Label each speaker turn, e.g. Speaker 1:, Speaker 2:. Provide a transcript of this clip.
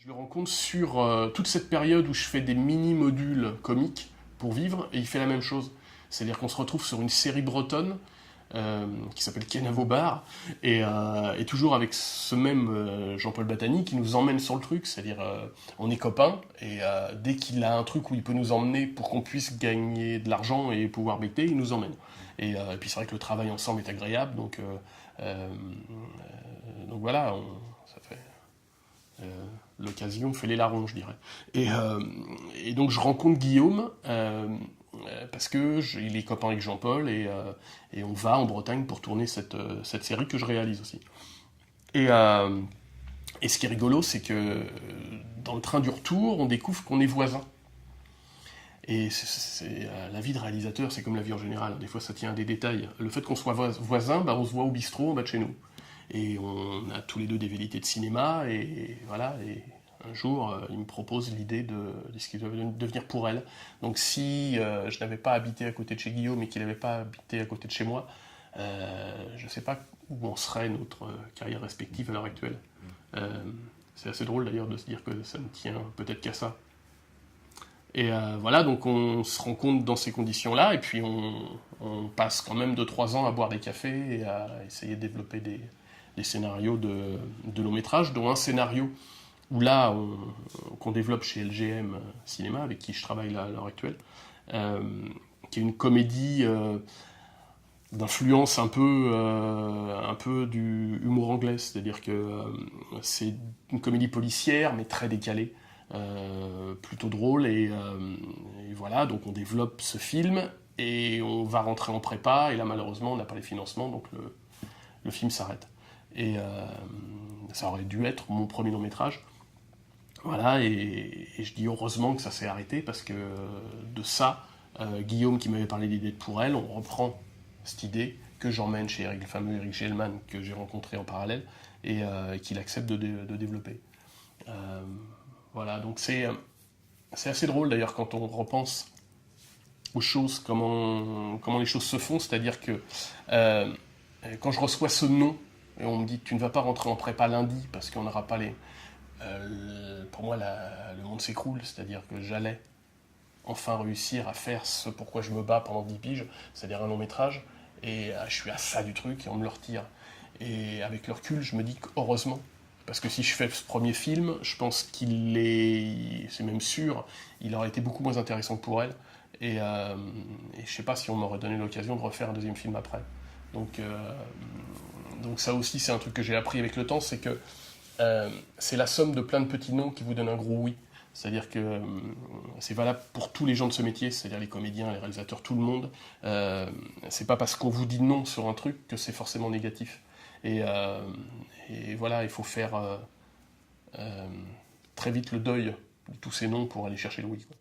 Speaker 1: le rencontre sur toute cette période où je fais des mini-modules comiques pour vivre, et il fait la même chose. C'est-à-dire qu'on se retrouve sur une série bretonne qui s'appelle Kenavo Bar, et toujours avec ce même Jean-Paul Batani qui nous emmène sur le truc, c'est-à-dire on est copains, et dès qu'il a un truc où il peut nous emmener pour qu'on puisse gagner de l'argent et pouvoir becter, il nous emmène. Et puis c'est vrai que le travail ensemble est agréable, donc voilà, ça fait... l'occasion fait les larrons, je dirais. Et donc je rencontre Guillaume parce que il est copain avec Jean-Paul et on va en Bretagne pour tourner cette série que je réalise aussi. Et ce qui est rigolo, c'est que dans le train du retour, on découvre qu'on est voisins. Et la vie de réalisateur, c'est comme la vie en général. Des fois, ça tient à des détails. Le fait qu'on soit voisins, bah, on se voit au bistrot en bas de chez nous. Et on a tous les deux des velléités de cinéma, et voilà. Et un jour, il me propose l'idée de ce qu'il devait devenir pour elle. Donc si je n'avais pas habité à côté de chez Guillaume et qu'il n'avait pas habité à côté de chez moi, je ne sais pas où on serait notre carrière respective à l'heure actuelle. C'est assez drôle d'ailleurs de se dire que ça ne tient peut-être qu'à ça. Et voilà, donc on se rencontre dans ces conditions-là, et puis on passe quand même 2-3 ans à boire des cafés et à essayer de développer des scénarios de long métrage, dont un scénario où là, qu'on développe chez LGM Cinéma, avec qui je travaille là, à l'heure actuelle, qui est une comédie d'influence un peu du humour anglais, c'est-à-dire que c'est une comédie policière, mais très décalée, plutôt drôle, et voilà, donc on développe ce film, et on va rentrer en prépa, et là malheureusement on n'a pas les financements, donc le film s'arrête. Et ça aurait dû être mon premier long métrage. Voilà, et je dis heureusement que ça s'est arrêté, parce que de ça, Guillaume qui m'avait parlé d'idée de Pour elle, on reprend cette idée que j'emmène chez le fameux Eric Gelman que j'ai rencontré en parallèle, et qu'il accepte de développer. Voilà, donc c'est assez drôle d'ailleurs quand on repense aux choses, comment les choses se font, c'est-à-dire que quand je reçois ce nom, et on me dit tu ne vas pas rentrer en prépa lundi parce qu'on n'aura pas les... pour moi, le monde s'écroule, c'est-à-dire que j'allais enfin réussir à faire ce pourquoi je me bats pendant 10 piges, c'est-à-dire un long métrage, et je suis à ça du truc, et on me le retire. Et avec le recul, je me dis que heureusement, parce que si je fais ce premier film, je pense c'est même sûr, il aurait été beaucoup moins intéressant que Pour elle, et je sais pas si on m'aurait donné l'occasion de refaire un deuxième film après. Donc ça aussi, c'est un truc que j'ai appris avec le temps, c'est que c'est la somme de plein de petits noms qui vous donnent un gros oui. C'est-à-dire que c'est valable pour tous les gens de ce métier, c'est-à-dire les comédiens, les réalisateurs, tout le monde. C'est pas parce qu'on vous dit non sur un truc que c'est forcément négatif. Et voilà, il faut faire très vite le deuil de tous ces noms pour aller chercher le oui, quoi.